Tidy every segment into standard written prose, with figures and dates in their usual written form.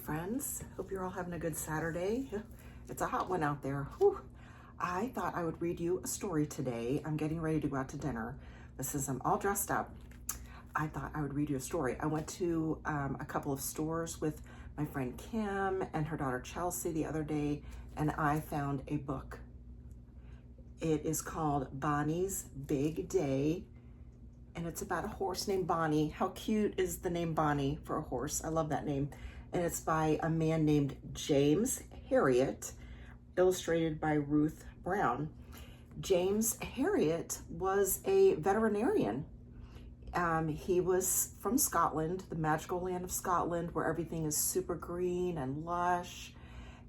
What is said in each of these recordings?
friends. Hope you're all having a good Saturday. It's a hot one out there. Whew. I thought I would read you a story today. I'm getting ready to go out to dinner, but since I'm all dressed up, I thought I would read you a story. I went to a couple of stores with my friend Kim and her daughter Chelsea the other day, and I found a book. It is called Bonnie's Big Day, and it's about a horse named Bonnie. How cute is the name Bonnie for a horse? I love that name. And it's by a man named James Herriot, illustrated by Ruth Brown. James Herriot was a veterinarian. He was from Scotland, the magical land of Scotland, where everything is super green and lush.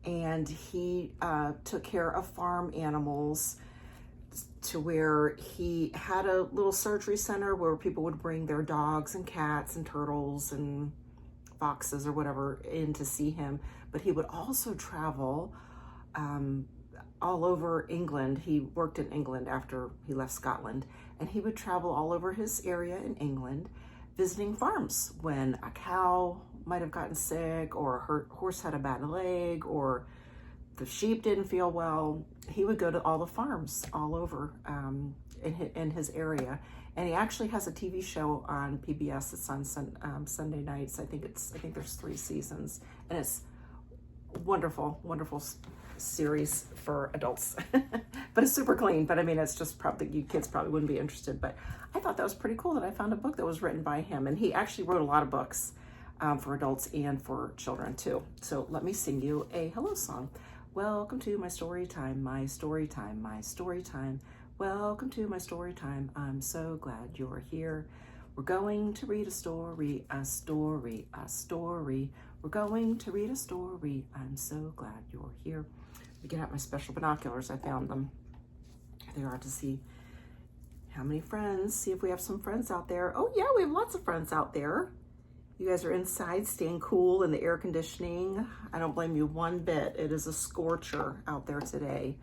And he took care of farm animals to where he had a little surgery center where people would bring their dogs and cats and turtles and foxes or whatever in to see him. But he would also travel all over England. He worked in England after he left Scotland, and he would travel all over his area in England visiting farms when a cow might have gotten sick, or a horse had a bad leg, or the sheep didn't feel well. He would go to all the farms all over in his area. And he actually has a TV show on PBS. It's on Sunday nights. I think there's 3 seasons, and it's wonderful series for adults. But it's super clean. But I mean, it's just probably, you kids probably wouldn't be interested. But I thought that was pretty cool that I found a book that was written by him, and he actually wrote a lot of books for adults and for children too. So let me sing you a hello song. Welcome to my story time, my story time, my story time. Welcome to my story time. I'm so glad you're here. We're going to read a story, a story, a story. We're going to read a story. I'm so glad you're here. We get out my special binoculars. I found them. There they are to see how many friends. See if we have some friends out there. Oh yeah, we have lots of friends out there. You guys are inside staying cool in the air conditioning. I don't blame you one bit. It is a scorcher out there today.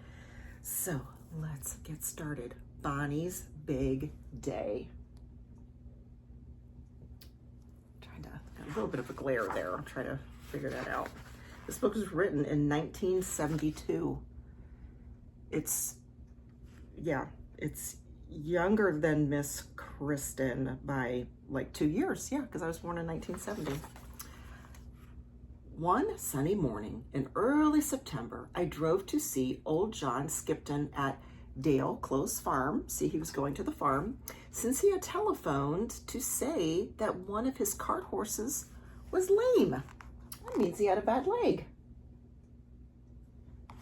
So let's get started. Bonnie's Big Day. Got a little bit of a glare there. I'm trying to figure that out. This book was written in 1972. It's younger than Miss Kristen by like 2 years. Yeah, because I was born in 1970. One sunny morning in early September, I drove to see old John Skipton at Dale Close Farm. See, he was going to the farm since he had telephoned to say that one of his cart horses was lame. That means he had a bad leg.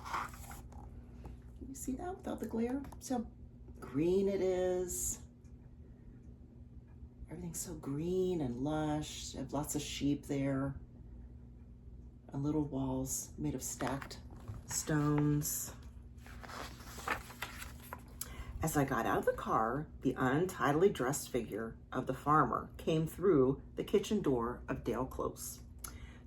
Can you see that without the glare? See how green it is? Everything's so green and lush. I have lots of sheep there. And little walls made of stacked stones. As I got out of the car, the untidily dressed figure of the farmer came through the kitchen door of Dale Close.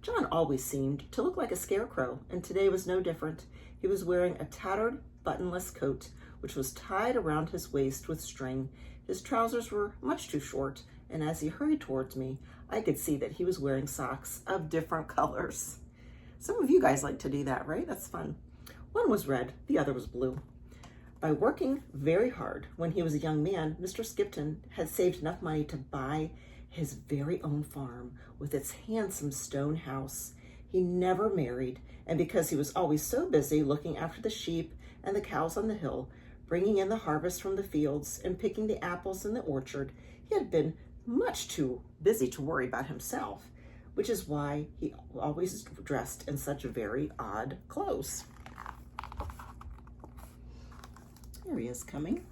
John always seemed to look like a scarecrow, and today was no different. He was wearing a tattered, buttonless coat, which was tied around his waist with string. His trousers were much too short, and as he hurried towards me, I could see that he was wearing socks of different colors. Some of you guys like to do that, right? That's fun. One was red, the other was blue. By working very hard when he was a young man, Mr. Skipton had saved enough money to buy his very own farm with its handsome stone house. He never married, and because he was always so busy looking after the sheep and the cows on the hill, bringing in the harvest from the fields and picking the apples in the orchard, he had been much too busy to worry about himself, which is why he always dressed in such very odd clothes. Here he is coming.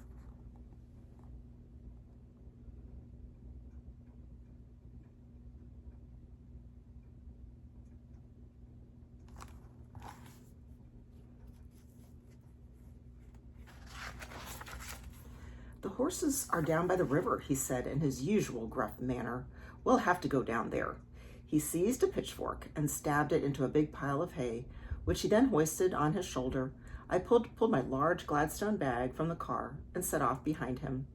The horses are down by the river, he said in his usual gruff manner. We'll have to go down there. He seized a pitchfork and stabbed it into a big pile of hay, which he then hoisted on his shoulder. I pulled my large Gladstone bag from the car and set off behind him.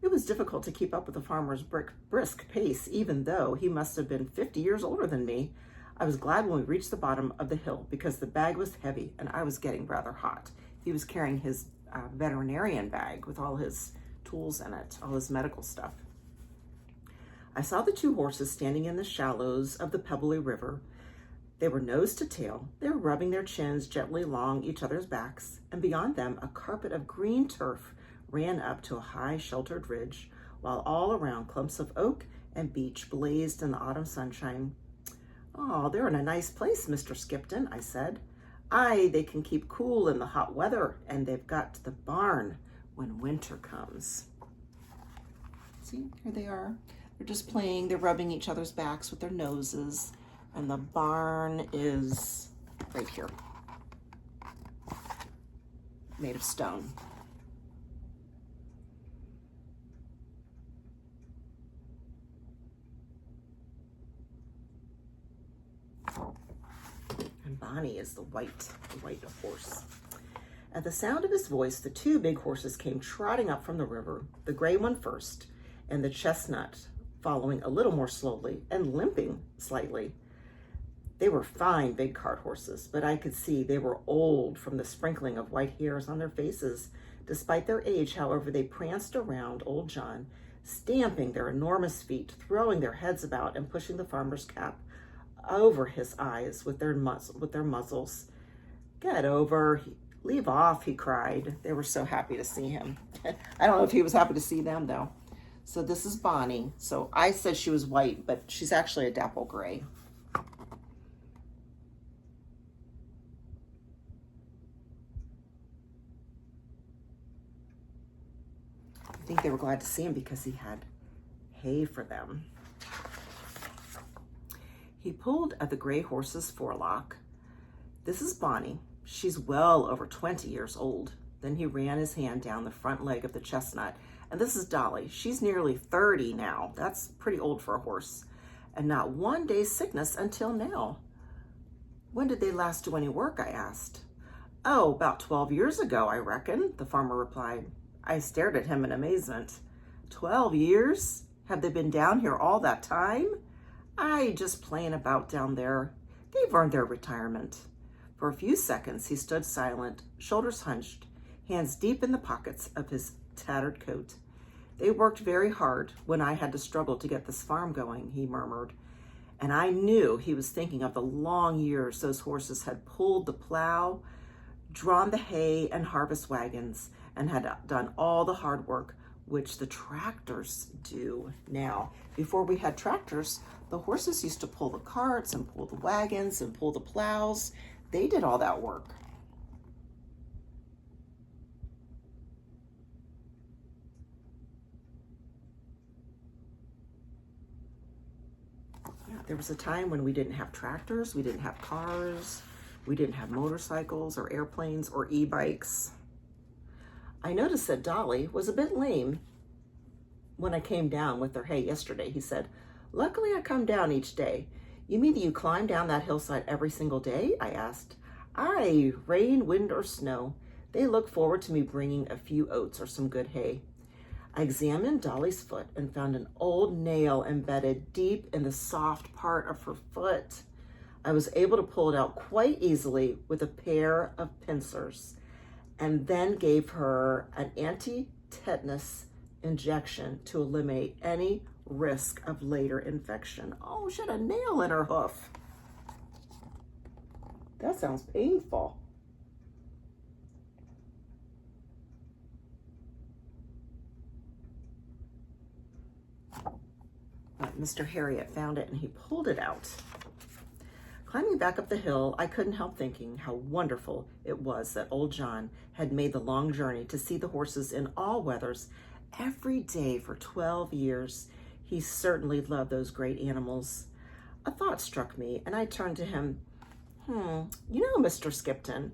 It was difficult to keep up with the farmer's brisk pace, even though he must have been 50 years older than me. I was glad when we reached the bottom of the hill because the bag was heavy and I was getting rather hot. He was carrying his veterinarian bag with all his tools in it, all his medical stuff. I saw the two horses standing in the shallows of the pebbly river. They were nose to tail. They were rubbing their chins gently along each other's backs, and beyond them a carpet of green turf ran up to a high sheltered ridge, while all around clumps of oak and beech blazed in the autumn sunshine. "Oh, they're in a nice place, Mr. Skipton," I said. "Aye, they can keep cool in the hot weather, and they've got the barn when winter comes." See, here they are. They're just playing. They're rubbing each other's backs with their noses, and the barn is right here, made of stone. And Bonnie is the white horse. At the sound of his voice, the two big horses came trotting up from the river, the gray one first, and the chestnut following a little more slowly and limping slightly. They were fine big cart horses, but I could see they were old from the sprinkling of white hairs on their faces. Despite their age, however, they pranced around old John, stamping their enormous feet, throwing their heads about, and pushing the farmer's cap over his eyes with their muzzles. "Get over, leave off," he cried. They were so happy to see him. I don't know if he was happy to see them, though. So this is Bonnie. So I said she was white, but she's actually a dapple gray. I think they were glad to see him because he had hay for them. He pulled at the gray horse's forelock. "This is Bonnie. She's well over 20 years old." Then he ran his hand down the front leg of the chestnut. "And this is Dolly. She's nearly 30 now. That's pretty old for a horse. And not one day's sickness until now." "When did they last do any work?" I asked. "Oh, about 12 years ago, I reckon," the farmer replied. I stared at him in amazement. 12 years? Have they been down here all that time?" "I just playing about down there. They've earned their retirement." For a few seconds, he stood silent, shoulders hunched, hands deep in the pockets of his tattered coat. "They worked very hard when I had to struggle to get this farm going," he murmured. And I knew he was thinking of the long years those horses had pulled the plow, drawn the hay and harvest wagons, and had done all the hard work which the tractors do now. Before we had tractors, the horses used to pull the carts and pull the wagons and pull the plows. They did all that work. Yeah, there was a time when we didn't have tractors, we didn't have cars, we didn't have motorcycles or airplanes or e-bikes. I noticed that Dolly was a bit lame when I came down with her hay yesterday. He said, "Luckily I come down each day." "You mean that you climb down that hillside every single day?" I asked. "Aye, rain, wind, or snow. They look forward to me bringing a few oats or some good hay." I examined Dolly's foot and found an old nail embedded deep in the soft part of her foot. I was able to pull it out quite easily with a pair of pincers, and then gave her an anti-tetanus injection to eliminate any risk of later infection. Oh, she had a nail in her hoof. That sounds painful. But Mr. Harriet found it and he pulled it out. Climbing back up the hill, I couldn't help thinking how wonderful it was that old John had made the long journey to see the horses in all weathers every day for 12 years. He certainly loved those great animals. A thought struck me, and I turned to him. You know, Mr. Skipton,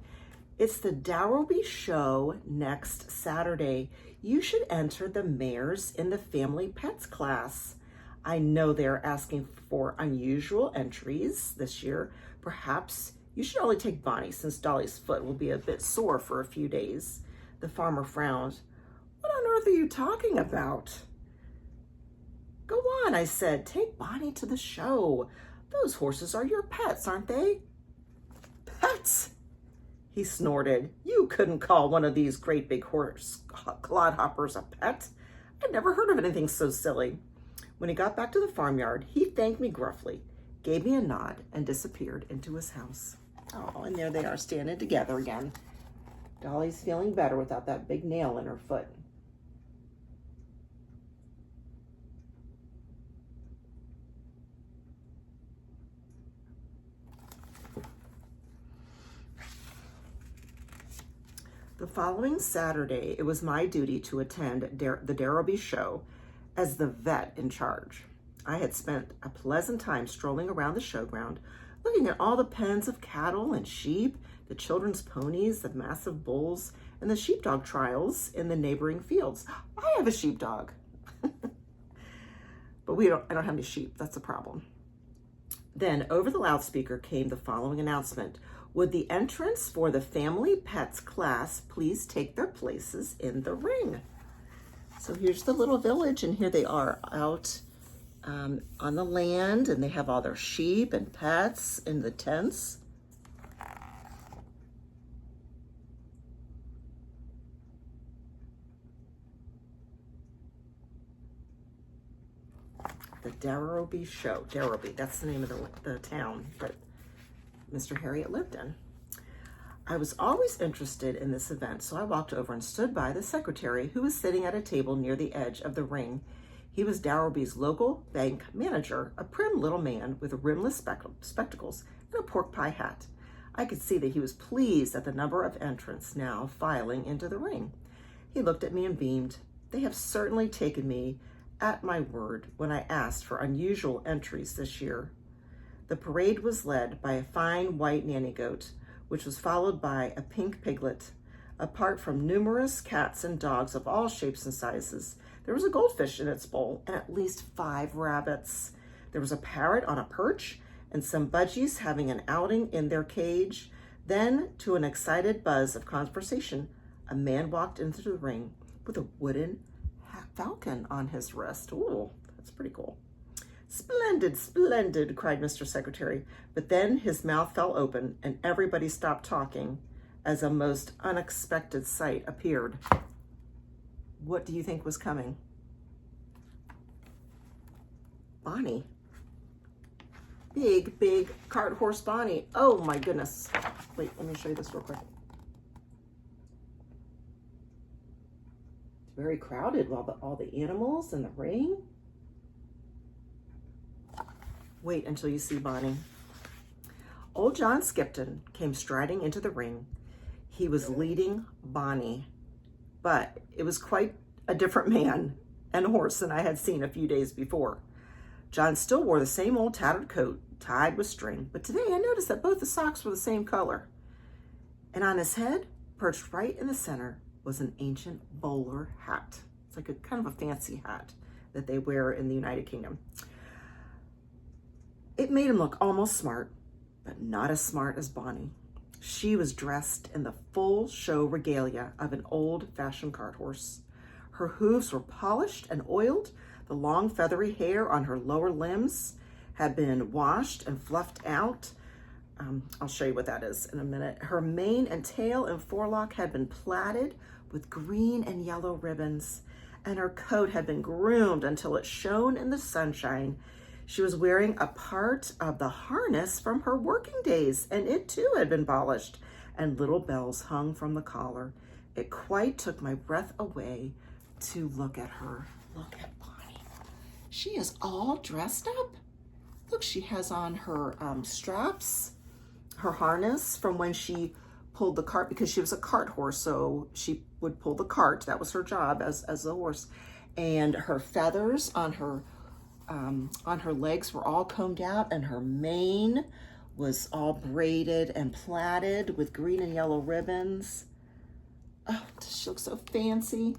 it's the Daroby show next Saturday. You should enter the mares in the family pets class. I know they're asking for unusual entries this year. Perhaps you should only take Bonnie, since Dolly's foot will be a bit sore for a few days." The farmer frowned. "What on earth are you talking about?" "Go on," I said. "Take Bonnie to the show. Those horses are your pets, aren't they? Pets? He snorted. You couldn't call one of these great big horse clodhoppers a pet. I'd never heard of anything so silly. When he got back to the farmyard, he thanked me gruffly, gave me a nod, and disappeared into his house. Oh, and there they are standing together again. Dolly's feeling better without that big nail in her foot. The following Saturday, it was my duty to attend the Darrowby show as the vet in charge. I had spent a pleasant time strolling around the showground, looking at all the pens of cattle and sheep, the children's ponies, the massive bulls, and the sheepdog trials in the neighboring fields. I have a sheepdog. But I don't have any sheep. That's a problem. Then over the loudspeaker came the following announcement. Would the entrants for the family pets class please take their places in the ring? So here's the little village, and here they are out on the land, and they have all their sheep and pets in the tents. The Darrowby show. Darrowby, that's the name of the town that Mr. Harriet lived in. I was always interested in this event, so I walked over and stood by the secretary, who was sitting at a table near the edge of the ring. He was Darrowby's local bank manager, a prim little man with rimless spectacles and a pork pie hat. I could see that he was pleased at the number of entrants now filing into the ring. He looked at me and beamed. They have certainly taken me at my word when I asked for unusual entries this year. The parade was led by a fine white nanny goat, which was followed by a pink piglet. Apart from numerous cats and dogs of all shapes and sizes, there was a goldfish in its bowl and at least 5 rabbits. There was a parrot on a perch and some budgies having an outing in their cage. Then, to an excited buzz of conversation, a man walked into the ring with a wooden falcon on his wrist. Ooh, that's pretty cool. Splendid, splendid, cried Mr. Secretary. But then his mouth fell open and everybody stopped talking as a most unexpected sight appeared. What do you think was coming? Bonnie. Big, big cart horse Bonnie. Oh my goodness. Wait, let me show you this real quick. It's very crowded while all the animals in the ring. Wait until you see Bonnie. Old John Skipton came striding into the ring. He was leading Bonnie, but it was quite a different man and horse than I had seen a few days before. John still wore the same old tattered coat, tied with string, but today I noticed that both the socks were the same color. And on his head, perched right in the center, was an ancient bowler hat. It's like a kind of a fancy hat that they wear in the United Kingdom. It made him look almost smart, but not as smart as Bonnie. She was dressed in the full show regalia of an old-fashioned cart horse. Her hooves were polished and oiled. The long feathery hair on her lower limbs had been washed and fluffed out. I'll show you what that is in a minute. Her mane and tail and forelock had been plaited with green and yellow ribbons, and her coat had been groomed until it shone in the sunshine. She was wearing a part of the harness from her working days, and it too had been polished, and little bells hung from the collar. It quite took my breath away to look at her. Look at Bonnie. She is all dressed up. Look, she has on her straps, her harness from when she pulled the cart, because she was a cart horse, so she would pull the cart. That was her job as a horse. And her feathers on her legs were all combed out, and her mane was all braided and plaited with green and yellow ribbons. Oh, she looks so fancy.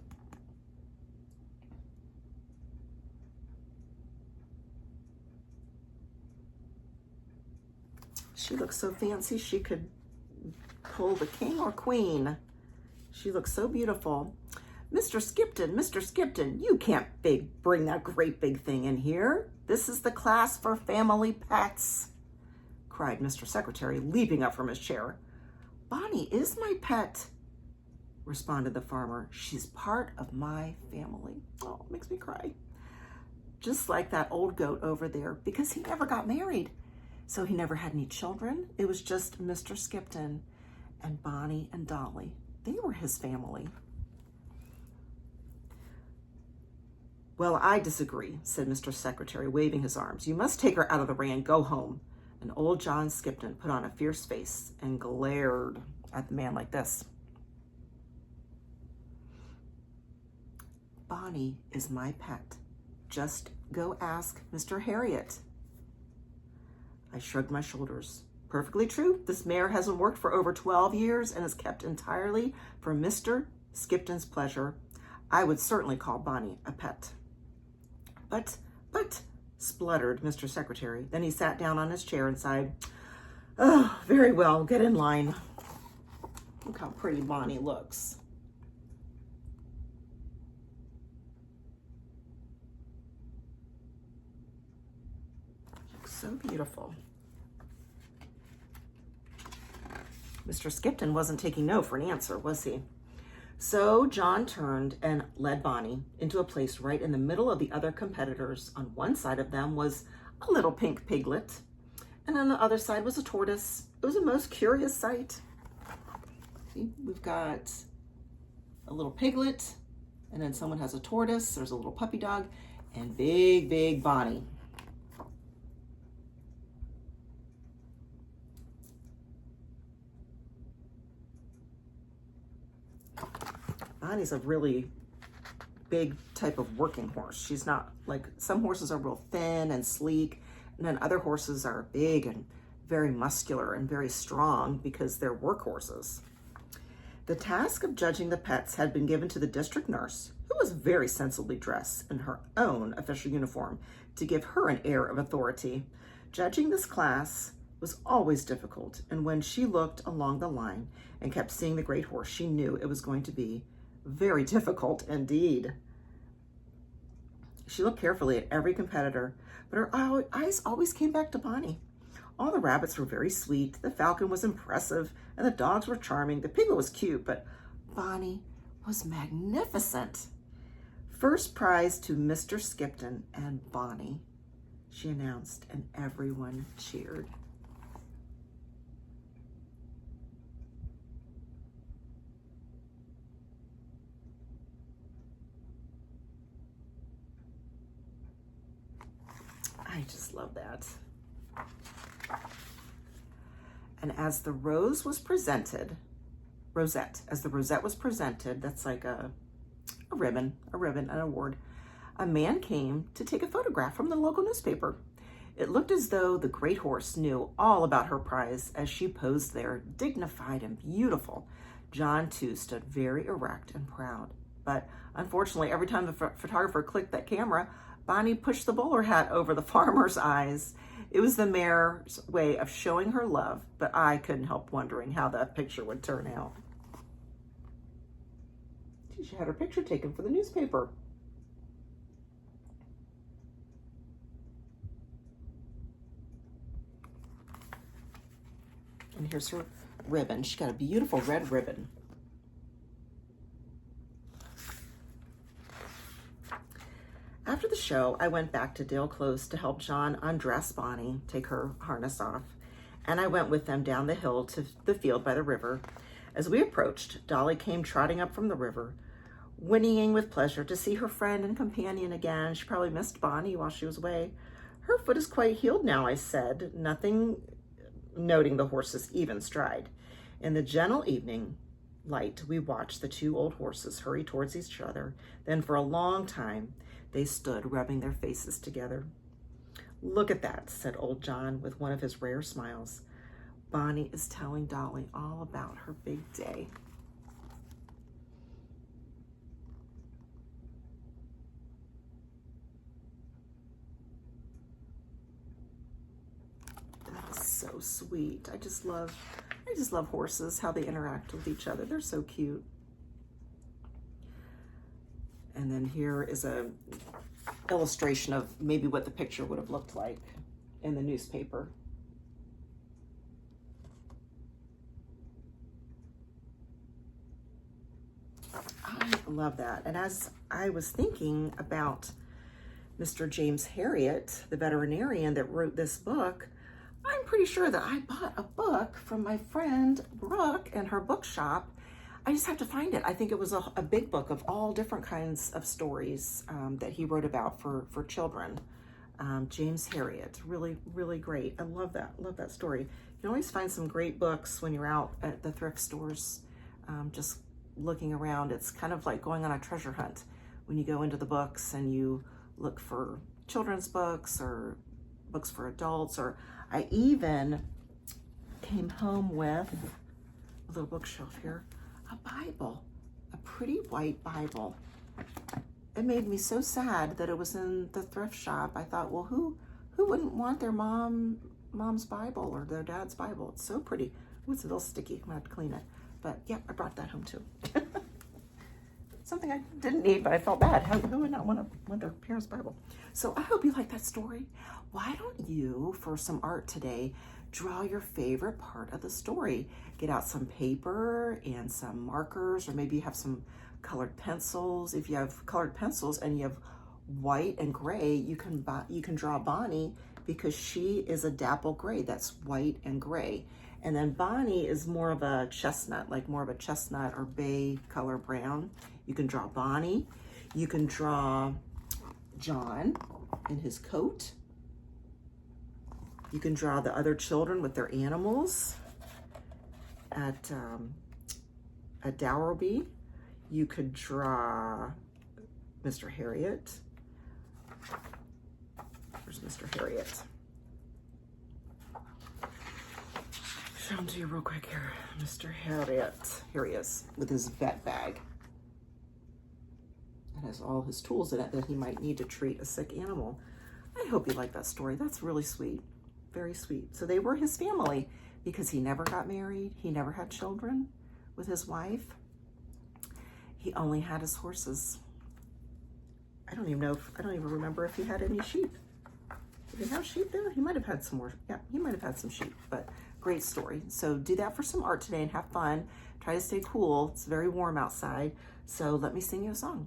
She looks so fancy she could pull the king or queen. She looks so beautiful. Mr. Skipton, you can't bring that great big thing in here. This is the class for family pets, cried Mr. Secretary, leaping up from his chair. Bonnie is my pet, responded the farmer. She's part of my family. Oh, it makes me cry. Just like that old goat over there, because he never got married. So he never had any children. It was just Mr. Skipton and Bonnie and Dolly. They were his family. Well, I disagree, said Mr. Secretary, waving his arms. You must take her out of the ring and go home. And old John Skipton put on a fierce face and glared at the man like this. Bonnie is my pet. Just go ask Mr. Harriet. I shrugged my shoulders. Perfectly true. This mare hasn't worked for over 12 years and is kept entirely for Mr. Skipton's pleasure. I would certainly call Bonnie a pet. But, spluttered Mr. Secretary. Then he sat down on his chair and sighed. Oh, very well, get in line. Look how pretty Bonnie looks. Looks so beautiful. Mr. Skipton wasn't taking no for an answer, was he? So John turned and led Bonnie into a place right in the middle of the other competitors. On one side of them was a little pink piglet, and on the other side was a tortoise. It was a most curious sight. See, we've got a little piglet, and then someone has a tortoise. There's a little puppy dog, and big Bonnie. Bonnie's a really big type of working horse. She's not like, some horses are real thin and sleek, and then other horses are big and very muscular and very strong because they're workhorses. The task of judging the pets had been given to the district nurse, who was very sensibly dressed in her own official uniform to give her an air of authority. Judging this class was always difficult, and when she looked along the line and kept seeing the great horse, she knew it was going to be very difficult indeed. She looked carefully at every competitor, but her eyes always came back to Bonnie. All the rabbits were very sweet, the falcon was impressive, and the dogs were charming. The piglet was cute, but Bonnie was magnificent. First prize to Mr. Skipton and Bonnie, she announced, and everyone cheered. I just love that. And as the rosette was presented, that's like a ribbon, an award, a man came to take a photograph from the local newspaper. It looked as though the great horse knew all about her prize as she posed there, dignified and beautiful. John, too, stood very erect and proud. But unfortunately, every time the photographer clicked that camera, Bonnie pushed the bowler hat over the farmer's eyes. It was the mare's way of showing her love, but I couldn't help wondering how that picture would turn out. She had her picture taken for the newspaper. And here's her ribbon. She got a beautiful red ribbon. After the show, I went back to Dale Close to help John undress Bonnie, take her harness off, and I went with them down the hill to the field by the river. As we approached, Dolly came trotting up from the river, whinnying with pleasure to see her friend and companion again. She probably missed Bonnie while she was away. Her foot is quite healed now, I said, nothing noting the horse's even stride. In the gentle evening light, we watched the two old horses hurry towards each other. Then for a long time, they stood rubbing their faces together. Look at that, said old John with one of his rare smiles. Bonnie is telling Dolly all about her big day. That is so sweet. I just love horses, how they interact with each other. They're so cute. And then here is a illustration of maybe what the picture would have looked like in the newspaper. I love that. And as I was thinking about Mr. James Herriot, the veterinarian that wrote this book, I'm pretty sure that I bought a book from my friend Brooke in her bookshop. I just have to find it. I think it was a big book of all different kinds of stories that he wrote about for children. James Herriot, really, really great. I love that story. You can always find some great books when you're out at the thrift stores, just looking around. It's kind of like going on a treasure hunt when you go into the books and you look for children's books or books for adults, or I even came home with a little bookshelf here, a Bible, a pretty white Bible. It made me so sad that it was in the thrift shop. I thought, well, who wouldn't want their mom's Bible or their dad's Bible? It's so pretty. Oh, it's a little sticky. I'm gonna have to clean it. But yeah, I brought that home too. Something I didn't need, but I felt bad. Who would not want their parents' Bible? So I hope you like that story. Why don't you, for some art today, draw your favorite part of the story? Get out some paper and some markers, or maybe you have some colored pencils. If you have colored pencils and you have white and gray, you can draw Bonnie because she is a dapple gray. That's white and gray. And then Bonnie is more of a chestnut, like more of a chestnut or bay color brown. You can draw Bonnie. You can draw John in his coat. You can draw the other children with their animals at Dowerby. You could draw Mr. Herriot. Where's Mr. Herriot? Show him to you real quick here. Mr. Herriot. Here he is with his vet bag. It has all his tools in it that he might need to treat a sick animal. I hope you like that story. That's really sweet. Very sweet. So they were his family because he never got married. He never had children with his wife. He only had his horses. I don't even remember if he had any sheep. Did he have sheep there? He might have had some more. Yeah, he might have had some sheep, but great story. So do that for some art today and have fun. Try to stay cool. It's very warm outside. So let me sing you a song.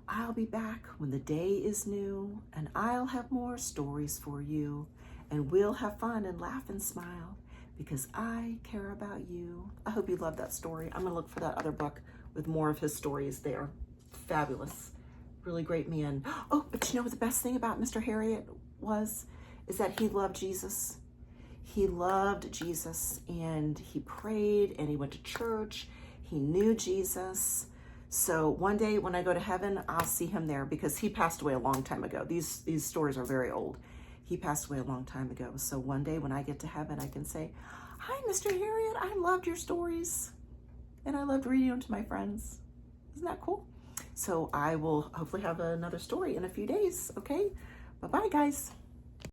I'll be back when the day is new, and I'll have more stories for you, and we'll have fun and laugh and smile because I care about you. I hope you love that story. I'm gonna look for that other book with more of his stories there. Fabulous. Really great man. Oh, but you know what the best thing about Mr. Herriot is that he loved Jesus. He loved Jesus, and he prayed, and he went to church. He knew Jesus. So one day when I go to heaven, I'll see him there because he passed away a long time ago. These stories are very old. He passed away a long time ago. So one day when I get to heaven, I can say, hi, Mr. Herriot, I loved your stories. And I loved reading them to my friends. Isn't that cool? So I will hopefully have another story in a few days, okay? Bye-bye, guys.